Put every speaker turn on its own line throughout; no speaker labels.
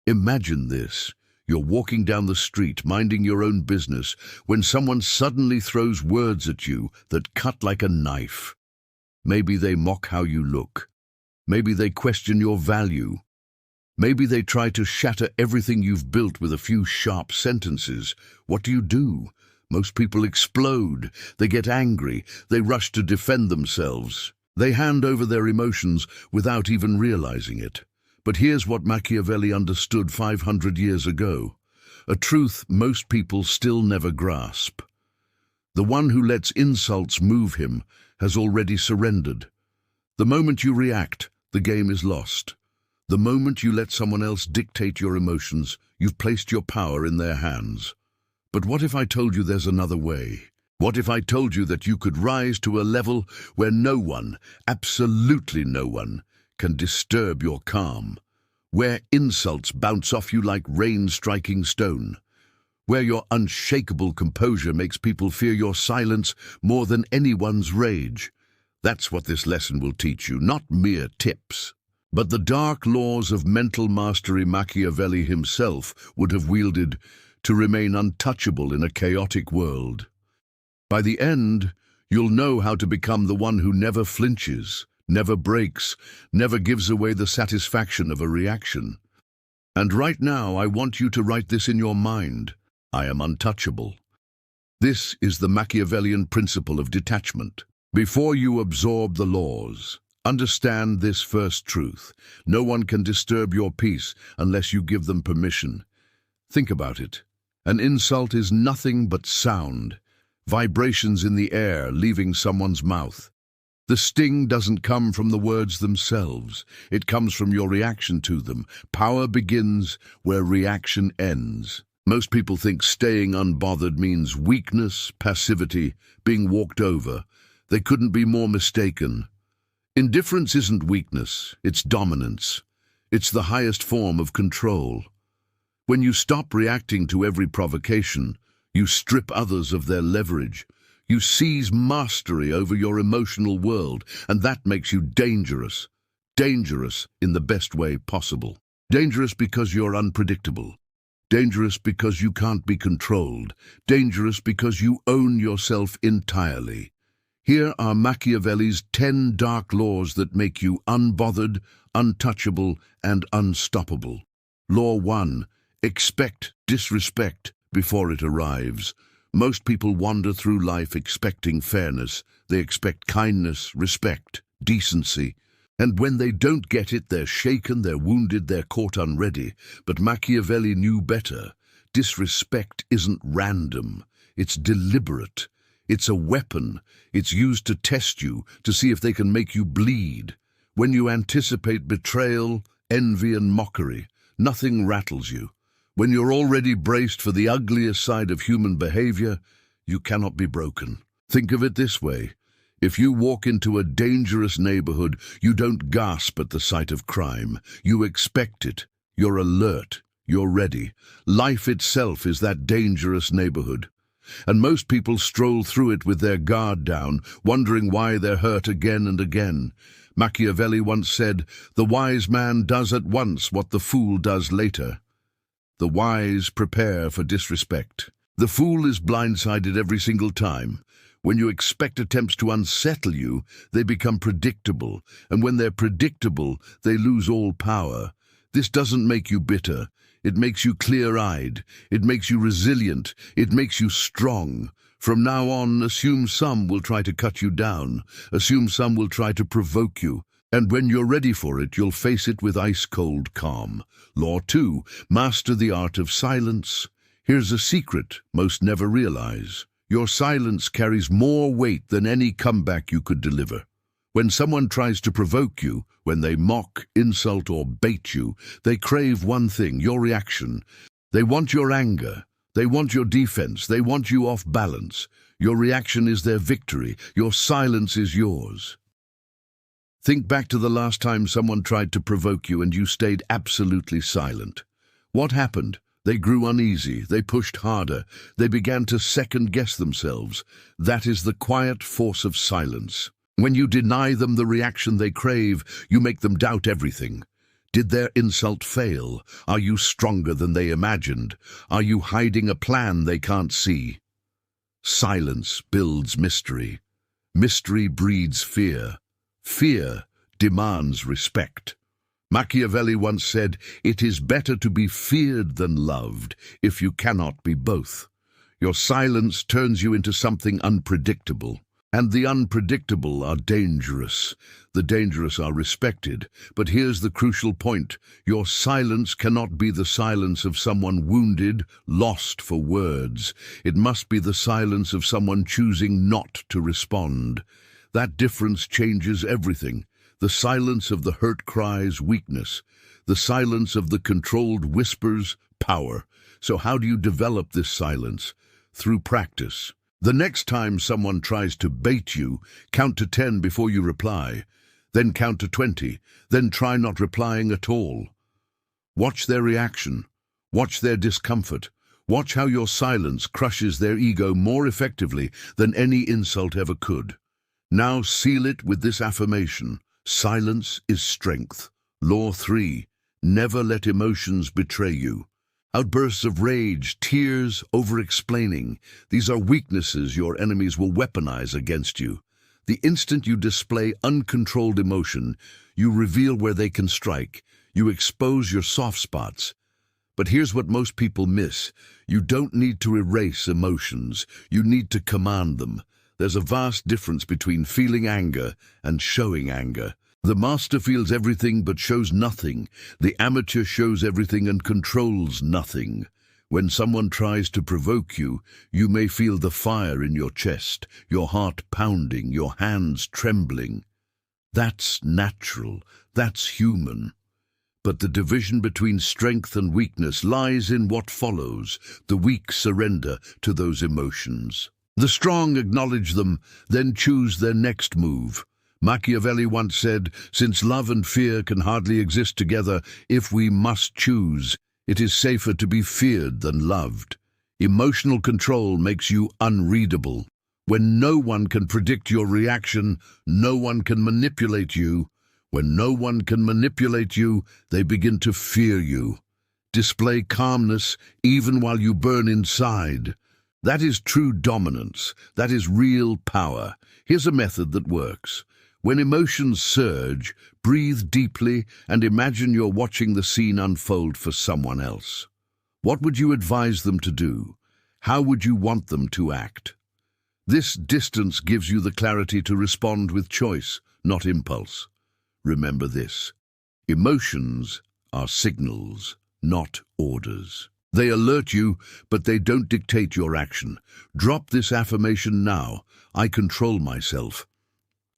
Imagine this. You're walking down the street, minding your own business, when someone suddenly throws words at you that cut like a knife. Maybe they mock how you look. Maybe they question your value. Maybe they try to shatter everything you've built with a few sharp sentences. What do? Most people explode. They get angry. They rush to defend themselves. They hand over their emotions without even realizing it. But here's what Machiavelli understood 500 years ago, a truth most people still never grasp. The one who lets insults move him has already surrendered. The moment you react, the game is lost. The moment you let someone else dictate your emotions, you've placed your power in their hands. But what if I told you there's another way? What if I told you that you could rise to a level where no one, absolutely no one, can disturb your calm, where insults bounce off you like rain striking stone, where your unshakable composure makes people fear your silence more than anyone's rage? That's what this lesson will teach you, not mere tips, but the dark laws of mental mastery Machiavelli himself would have wielded to remain untouchable in a chaotic world. By the end, you'll know how to become the one who never flinches, never breaks, never gives away the satisfaction of a reaction. And right now, I want you to write this in your mind. I am untouchable. This is the Machiavellian principle of detachment. Before you absorb the laws, understand this first truth. No one can disturb your peace unless you give them permission. Think about it. An insult is nothing but sound, vibrations in the air leaving someone's mouth. The sting doesn't come from the words themselves. It comes from your reaction to them. Power begins where reaction ends. Most people think staying unbothered means weakness, passivity, being walked over. They couldn't be more mistaken. Indifference isn't weakness, it's dominance. It's the highest form of control. When you stop reacting to every provocation, you strip others of their leverage. You seize mastery over your emotional world, and that makes you dangerous. Dangerous in the best way possible. Dangerous because you're unpredictable. Dangerous because you can't be controlled. Dangerous because you own yourself entirely. Here are Machiavelli's 10 dark laws that make you unbothered, untouchable, and unstoppable. Law 1. Expect disrespect before it arrives. Most people wander through life expecting fairness. They expect kindness, respect, decency. And when they don't get it, they're shaken, they're wounded, they're caught unready. But Machiavelli knew better. Disrespect isn't random. It's deliberate. It's a weapon. It's used to test you, to see if they can make you bleed. When you anticipate betrayal, envy, and mockery, nothing rattles you. When you're already braced for the ugliest side of human behavior, you cannot be broken. Think of it this way. If you walk into a dangerous neighborhood, you don't gasp at the sight of crime. You expect it. You're alert. You're ready. Life itself is that dangerous neighborhood. And most people stroll through it with their guard down, wondering why they're hurt again and again. Machiavelli once said, "The wise man does at once what the fool does later." The wise prepare for disrespect. The fool is blindsided every single time. When you expect attempts to unsettle you, they become predictable. And when they're predictable, they lose all power. This doesn't make you bitter. It makes you clear-eyed. It makes you resilient. It makes you strong. From now on, assume some will try to cut you down. Assume some will try to provoke you. And when you're ready for it, you'll face it with ice-cold calm. Law 2. Master the art of silence. Here's a secret most never realize. Your silence carries more weight than any comeback you could deliver. When someone tries to provoke you, when they mock, insult, or bait you, they crave one thing, your reaction. They want your anger. They want your defense. They want you off balance. Your reaction is their victory. Your silence is yours. Think back to the last time someone tried to provoke you and you stayed absolutely silent. What happened? They grew uneasy. They pushed harder. They began to second-guess themselves. That is the quiet force of silence. When you deny them the reaction they crave, you make them doubt everything. Did their insult fail? Are you stronger than they imagined? Are you hiding a plan they can't see? Silence builds mystery. Mystery breeds fear. Fear demands respect. Machiavelli once said, "It is better to be feared than loved if you cannot be both." Your silence turns you into something unpredictable. And the unpredictable are dangerous. The dangerous are respected. But here's the crucial point. Your silence cannot be the silence of someone wounded, lost for words. It must be the silence of someone choosing not to respond. That difference changes everything. The silence of the hurt cries, weakness. The silence of the controlled whispers, power. So how do you develop this silence? Through practice. The next time someone tries to bait you, count to 10 before you reply. Then count to 20. Then try not replying at all. Watch their reaction. Watch their discomfort. Watch how your silence crushes their ego more effectively than any insult ever could. Now seal it with this affirmation. Silence is strength. Law 3. Never let emotions betray you. Outbursts of rage, tears, over-explaining. These are weaknesses your enemies will weaponize against you. The instant you display uncontrolled emotion, you reveal where they can strike. You expose your soft spots. But here's what most people miss. You don't need to erase emotions. You need to command them. There's a vast difference between feeling anger and showing anger. The master feels everything but shows nothing. The amateur shows everything and controls nothing. When someone tries to provoke you, you may feel the fire in your chest, your heart pounding, your hands trembling. That's natural. That's human. But the division between strength and weakness lies in what follows. The weak surrender to those emotions. The strong acknowledge them, then choose their next move. Machiavelli once said, "Since love and fear can hardly exist together, if we must choose, it is safer to be feared than loved." Emotional control makes you unreadable. When no one can predict your reaction, no one can manipulate you. When no one can manipulate you, they begin to fear you. Display calmness even while you burn inside. That is true dominance. That is real power. Here's a method that works. When emotions surge, breathe deeply and imagine you're watching the scene unfold for someone else. What would you advise them to do? How would you want them to act? This distance gives you the clarity to respond with choice, not impulse. Remember this. Emotions are signals, not orders. They alert you, but they don't dictate your action. Drop this affirmation now. I control myself.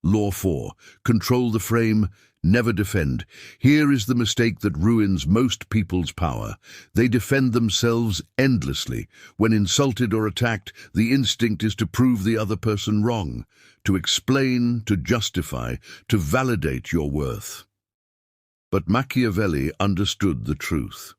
Law 4. Control the frame, never defend. Here is the mistake that ruins most people's power. They defend themselves endlessly. When insulted or attacked, the instinct is to prove the other person wrong, to explain, to justify, to validate your worth. But Machiavelli understood the truth.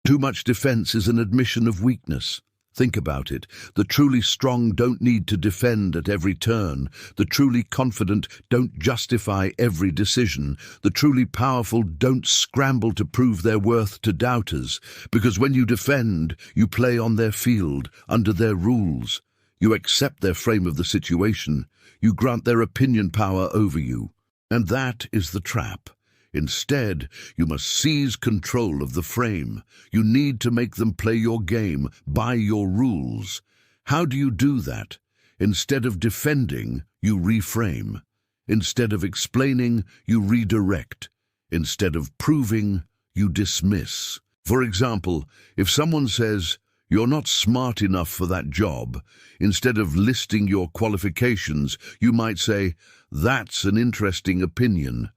Too much defense is an admission of weakness. Think about it. The truly strong don't need to defend at every turn. The truly confident don't justify every decision. The truly powerful don't scramble to prove their worth to doubters. Because when you defend, you play on their field, under their rules. You accept their frame of the situation. You grant their opinion power over you. And that is the trap. Instead, you must seize control of the frame. You need to make them play your game, by your rules. How do you do that? Instead of defending, you reframe. Instead of explaining, you redirect. Instead of proving, you dismiss. For example, if someone says, "You're not smart enough for that job," instead of listing your qualifications, you might say, "That's an interesting opinion,"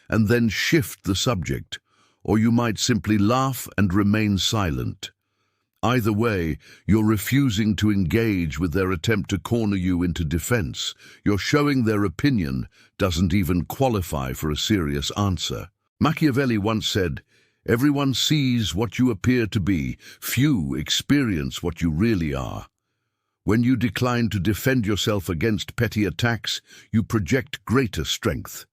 and then shift the subject, or you might simply laugh and remain silent. Either way, you're refusing to engage with their attempt to corner you into defense. You're showing their opinion doesn't even qualify for a serious answer. Machiavelli once said, "Everyone sees what you appear to be. Few experience what you really are." When you decline to defend yourself against petty attacks, you project greater strength.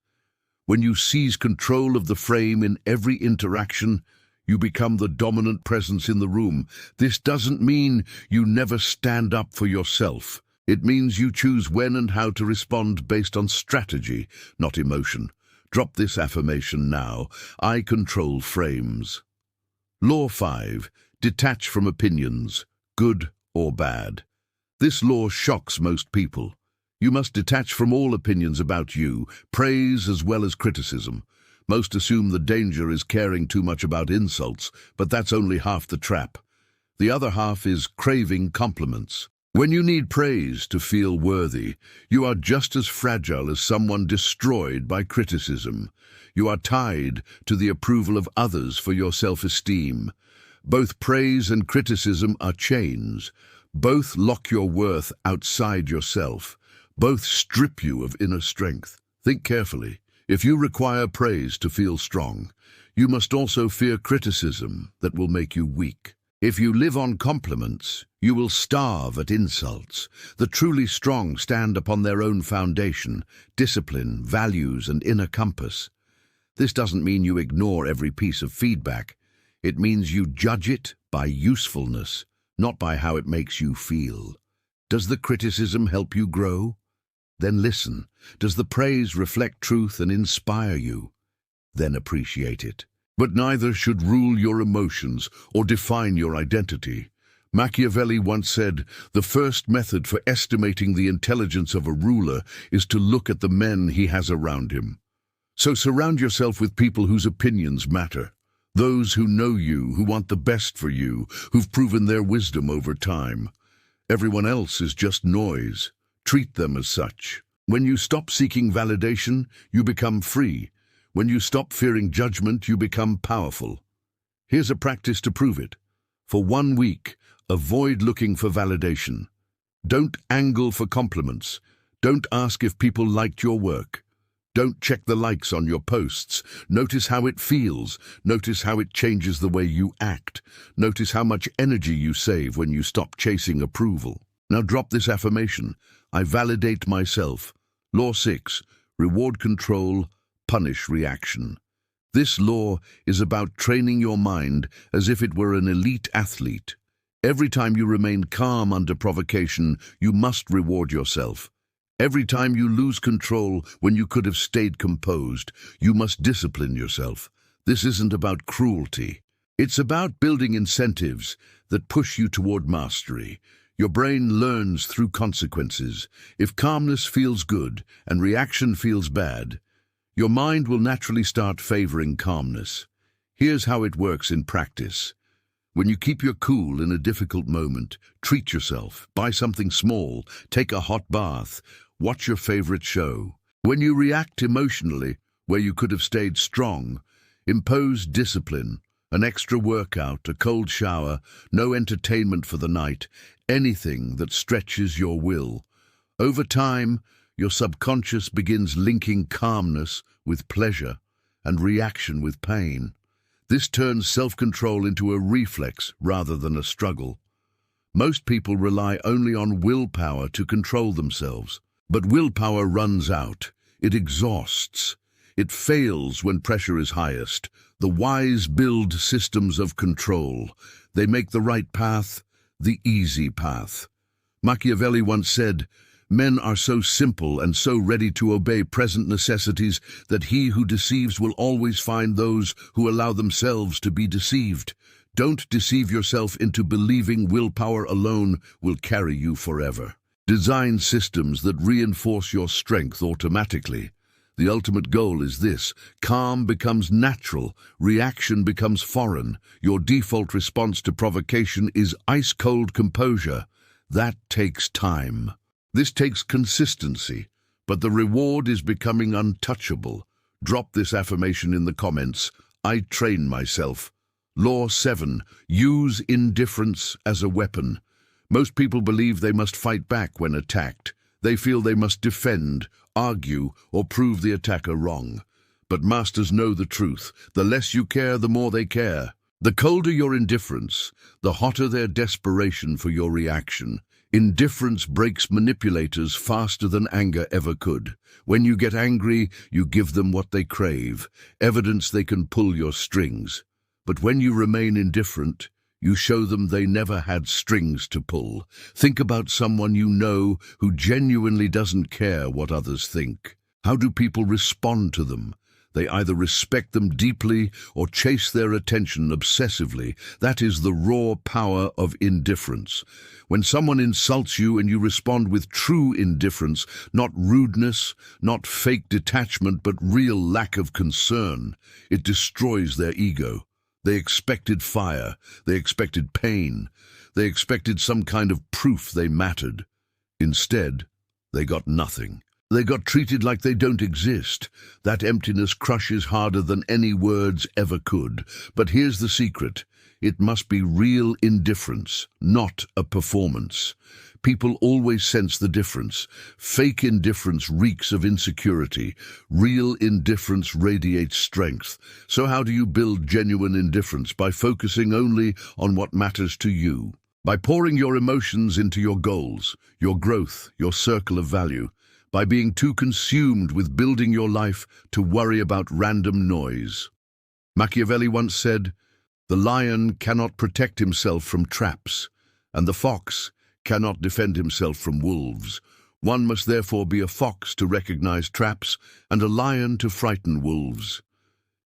When you seize control of the frame in every interaction, you become the dominant presence in the room. This doesn't mean you never stand up for yourself. It means you choose when and how to respond based on strategy, not emotion. Drop this affirmation now. I control frames. Law 5. Detach from opinions, good or bad. This law shocks most people. You must detach from all opinions about you, praise as well as criticism. Most assume the danger is caring too much about insults, but that's only half the trap. The other half is craving compliments. When you need praise to feel worthy, you are just as fragile as someone destroyed by criticism. You are tied to the approval of others for your self-esteem. Both praise and criticism are chains. Both lock your worth outside yourself. Both strip you of inner strength. Think carefully. If you require praise to feel strong, you must also fear criticism that will make you weak. If you live on compliments, you will starve at insults. The truly strong stand upon their own foundation, discipline, values, and inner compass. This doesn't mean you ignore every piece of feedback. It means you judge it by usefulness, not by how it makes you feel. Does the criticism help you grow? Then listen. Does the praise reflect truth and inspire you? Then appreciate it. But neither should rule your emotions or define your identity. Machiavelli once said, "The first method for estimating the intelligence of a ruler is to look at the men he has around him." So surround yourself with people whose opinions matter. Those who know you, who want the best for you, who've proven their wisdom over time. Everyone else is just noise. Treat them as such. When you stop seeking validation, you become free. When you stop fearing judgment, you become powerful. Here's a practice to prove it. For 1 week, avoid looking for validation. Don't angle for compliments. Don't ask if people liked your work. Don't check the likes on your posts. Notice how it feels. Notice how it changes the way you act. Notice how much energy you save when you stop chasing approval. Now drop this affirmation. I validate myself. Law 6. Reward control, punish reaction. This law is about training your mind as if it were an elite athlete. Every time you remain calm under provocation, you must reward yourself. Every time you lose control when you could have stayed composed, you must discipline yourself. This isn't about cruelty. It's about building incentives that push you toward mastery. Your brain learns through consequences. If calmness feels good and reaction feels bad, your mind will naturally start favoring calmness. Here's how it works in practice. When you keep your cool in a difficult moment, treat yourself, buy something small, take a hot bath, watch your favorite show. When you react emotionally, where you could have stayed strong, impose discipline, an extra workout, a cold shower, no entertainment for the night, anything that stretches your will. Over time, your subconscious begins linking calmness with pleasure and reaction with pain. This turns self-control into a reflex rather than a struggle. Most people rely only on willpower to control themselves. But willpower runs out. It exhausts. It fails when pressure is highest. The wise build systems of control. They make the right path the easy path. Machiavelli once said, "Men are so simple and so ready to obey present necessities that he who deceives will always find those who allow themselves to be deceived." Don't deceive yourself into believing willpower alone will carry you forever. Design systems that reinforce your strength automatically. The ultimate goal is this: calm becomes natural, reaction becomes foreign. Your default response to provocation is ice-cold composure. That takes time. This takes consistency, but the reward is becoming untouchable. Drop this affirmation in the comments. I train myself. Law 7. Use indifference as a weapon. Most people believe they must fight back when attacked. They feel they must defend, argue, or prove the attacker wrong. But masters know the truth. The less you care, the more they care. The colder your indifference, the hotter their desperation for your reaction. Indifference breaks manipulators faster than anger ever could. When you get angry, you give them what they crave, evidence they can pull your strings. But when you remain indifferent, you show them they never had strings to pull. Think about someone you know who genuinely doesn't care what others think. How do people respond to them? They either respect them deeply or chase their attention obsessively. That is the raw power of indifference. When someone insults you and you respond with true indifference, not rudeness, not fake detachment, but real lack of concern, it destroys their ego. They expected fire, they expected pain, they expected some kind of proof they mattered. Instead, they got nothing. They got treated like they don't exist. That emptiness crushes harder than any words ever could. But here's the secret. It must be real indifference, not a performance. People always sense the difference. Fake indifference reeks of insecurity. Real indifference radiates strength. So how do you build genuine indifference? By focusing only on what matters to you. By pouring your emotions into your goals, your growth, your circle of value. By being too consumed with building your life to worry about random noise. Machiavelli once said, "The lion cannot protect himself from traps, and the fox cannot defend himself from wolves. One must therefore be a fox to recognize traps, and a lion to frighten wolves.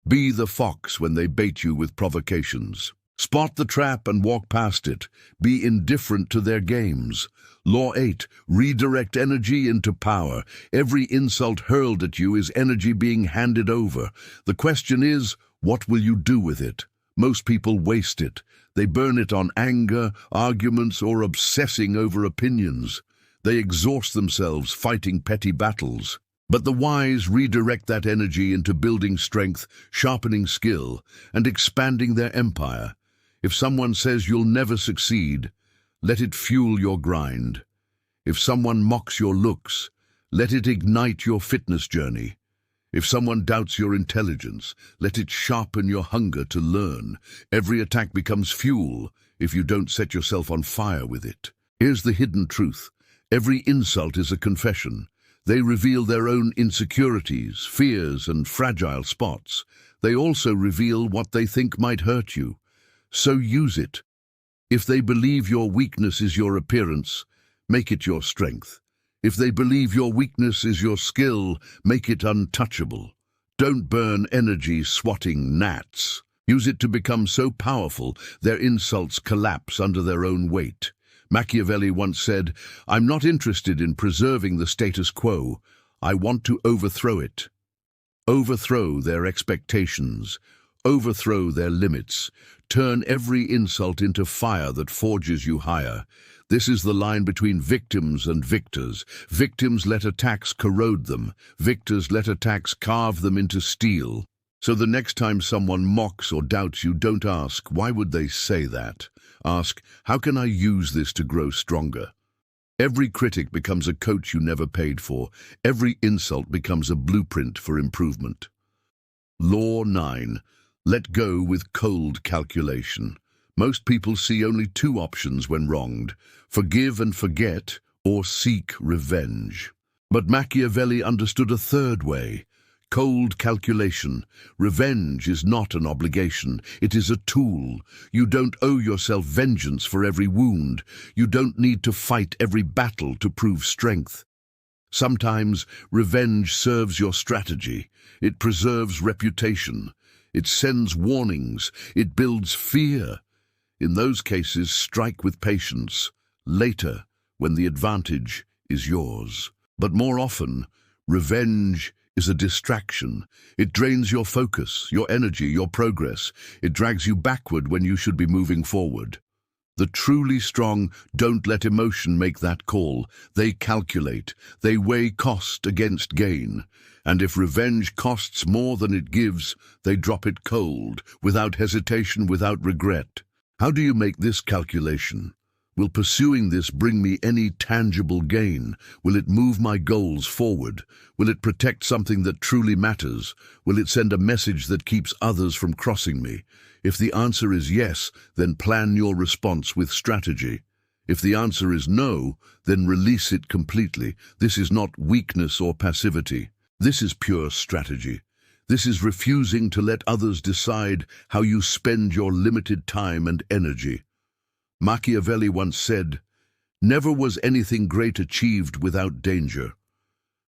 Be the fox when they bait you with provocations. Spot the trap and walk past it. Be indifferent to their games." Law 8, redirect energy into power. Every insult hurled at you is energy being handed over. The question is, what will you do with it? Most people waste it. They burn it on anger, arguments, or obsessing over opinions. They exhaust themselves fighting petty battles. But the wise redirect that energy into building strength, sharpening skill, and expanding their empire. If someone says you'll never succeed, let it fuel your grind. If someone mocks your looks, let it ignite your fitness journey. If someone doubts your intelligence, let it sharpen your hunger to learn. Every attack becomes fuel if you don't set yourself on fire with it. Here's the hidden truth. Every insult is a confession. They reveal their own insecurities, fears, and fragile spots. They also reveal what they think might hurt you. So use it. If they believe your weakness is your appearance, make it your strength. If they believe your weakness is your skill, make it untouchable. Don't burn energy swatting gnats. Use it to become so powerful their insults collapse under their own weight. Machiavelli once said, "I'm not interested in preserving the status quo. I want to overthrow it." Overthrow their expectations. Overthrow their limits. Turn every insult into fire that forges you higher. This is the line between victims and victors. Victims let attacks corrode them. Victors let attacks carve them into steel. So the next time someone mocks or doubts you, don't ask, "Why would they say that?" Ask, "How can I use this to grow stronger?" Every critic becomes a coach you never paid for. Every insult becomes a blueprint for improvement. Law 9. Let go with cold calculation. Most people see only two options when wronged: forgive and forget, or seek revenge. But Machiavelli understood a third way: cold calculation. Revenge is not an obligation, it is a tool. You don't owe yourself vengeance for every wound. You don't need to fight every battle to prove strength. Sometimes revenge serves your strategy. It preserves reputation. It sends warnings. It builds fear. In those cases, strike with patience. Later, when the advantage is yours. But more often, revenge is a distraction. It drains your focus, your energy, your progress. It drags you backward when you should be moving forward. The truly strong don't let emotion make that call. They calculate. They weigh cost against gain. And if revenge costs more than it gives, they drop it cold, without hesitation, without regret. How do you make this calculation? Will pursuing this bring me any tangible gain? Will it move my goals forward? Will it protect something that truly matters? Will it send a message that keeps others from crossing me? If the answer is yes, then plan your response with strategy. If the answer is no, then release it completely. This is not weakness or passivity. This is pure strategy. This is refusing to let others decide how you spend your limited time and energy. Machiavelli once said, "Never was anything great achieved without danger."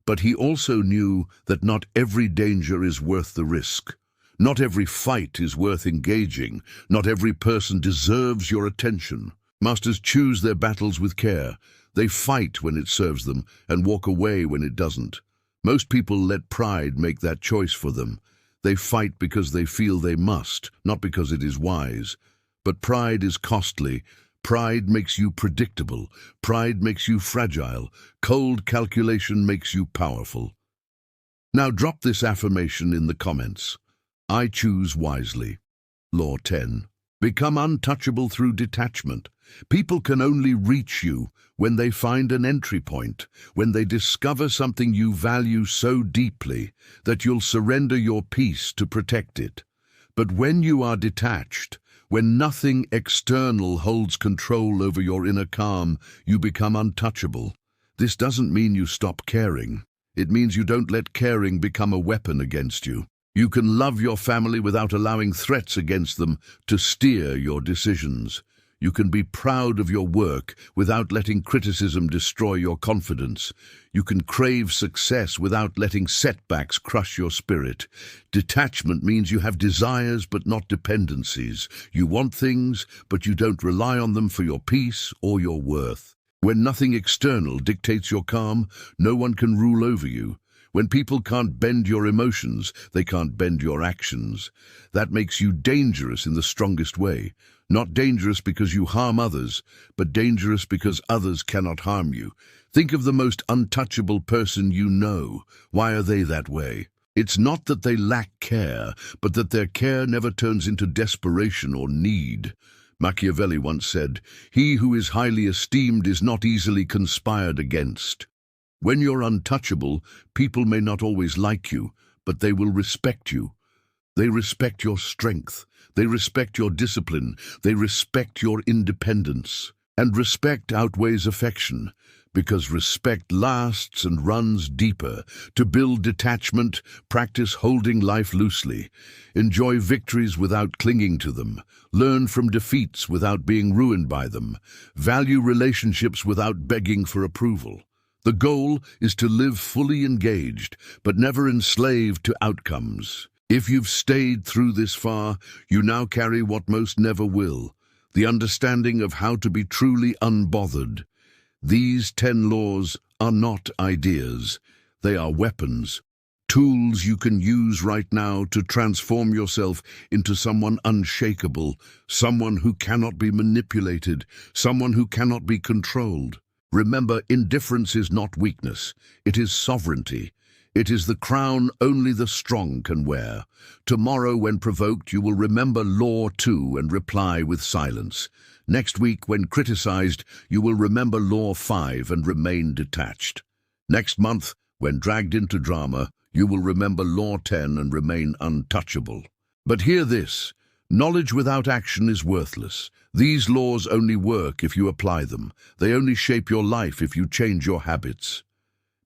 But he also knew that not every danger is worth the risk. Not every fight is worth engaging. Not every person deserves your attention. Masters choose their battles with care. They fight when it serves them and walk away when it doesn't. Most people let pride make that choice for them. They fight because they feel they must, not because it is wise. But pride is costly. Pride makes you predictable. Pride makes you fragile. Cold calculation makes you powerful. Now drop this affirmation in the comments. I choose wisely. Law 10. Become untouchable through detachment. People can only reach you when they find an entry point, when they discover something you value so deeply that you'll surrender your peace to protect it. But when you are detached, when nothing external holds control over your inner calm, you become untouchable. This doesn't mean you stop caring. It means you don't let caring become a weapon against you. You can love your family without allowing threats against them to steer your decisions. You can be proud of your work without letting criticism destroy your confidence. You can crave success without letting setbacks crush your spirit. Detachment means you have desires but not dependencies. You want things, but you don't rely on them for your peace or your worth. When nothing external dictates your calm, no one can rule over you. When people can't bend your emotions, they can't bend your actions. That makes you dangerous in the strongest way. Not dangerous because you harm others, but dangerous because others cannot harm you. Think of the most untouchable person you know. Why are they that way? It's not that they lack care, but that their care never turns into desperation or need. Machiavelli once said, "He who is highly esteemed is not easily conspired against." When you're untouchable, people may not always like you, but they will respect you. They respect your strength. They respect your discipline. They respect your independence. And respect outweighs affection, because respect lasts and runs deeper. To build detachment, practice holding life loosely. Enjoy victories without clinging to them. Learn from defeats without being ruined by them. Value relationships without begging for approval. The goal is to live fully engaged, but never enslaved to outcomes. If you've stayed through this far, you now carry what most never will, the understanding of how to be truly unbothered. These 10 laws are not ideas. They are weapons, tools you can use right now to transform yourself into someone unshakable, someone who cannot be manipulated, someone who cannot be controlled. Remember, indifference is not weakness. It is sovereignty. It is the crown only the strong can wear. Tomorrow, when provoked, you will remember Law 2 and reply with silence. Next week, when criticized, you will remember Law 5 and remain detached. Next month, when dragged into drama, you will remember Law 10 and remain untouchable. But hear this. Knowledge without action is worthless. These laws only work if you apply them. They only shape your life if you change your habits.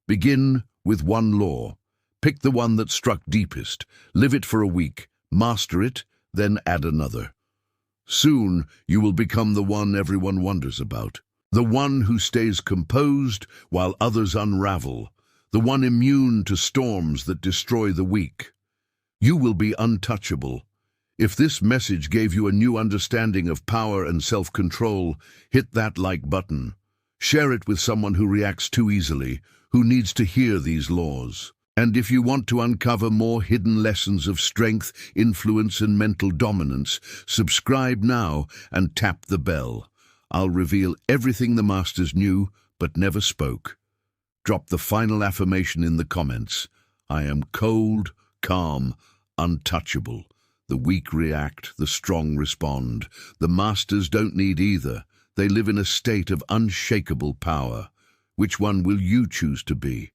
Begin with one law. Pick the one that struck deepest. Live it for a week. Master it, then add another. Soon, you will become the one everyone wonders about. The one who stays composed while others unravel. The one immune to storms that destroy the weak. You will be untouchable. If this message gave you a new understanding of power and self-control, hit that like button. Share it with someone who reacts too easily, who needs to hear these laws. And if you want to uncover more hidden lessons of strength, influence, and mental dominance, subscribe now and tap the bell. I'll reveal everything the masters knew but never spoke. Drop the final affirmation in the comments. I am cold, calm, untouchable. The weak react, the strong respond. The masters don't need either. They live in a state of unshakable power. Which one will you choose to be?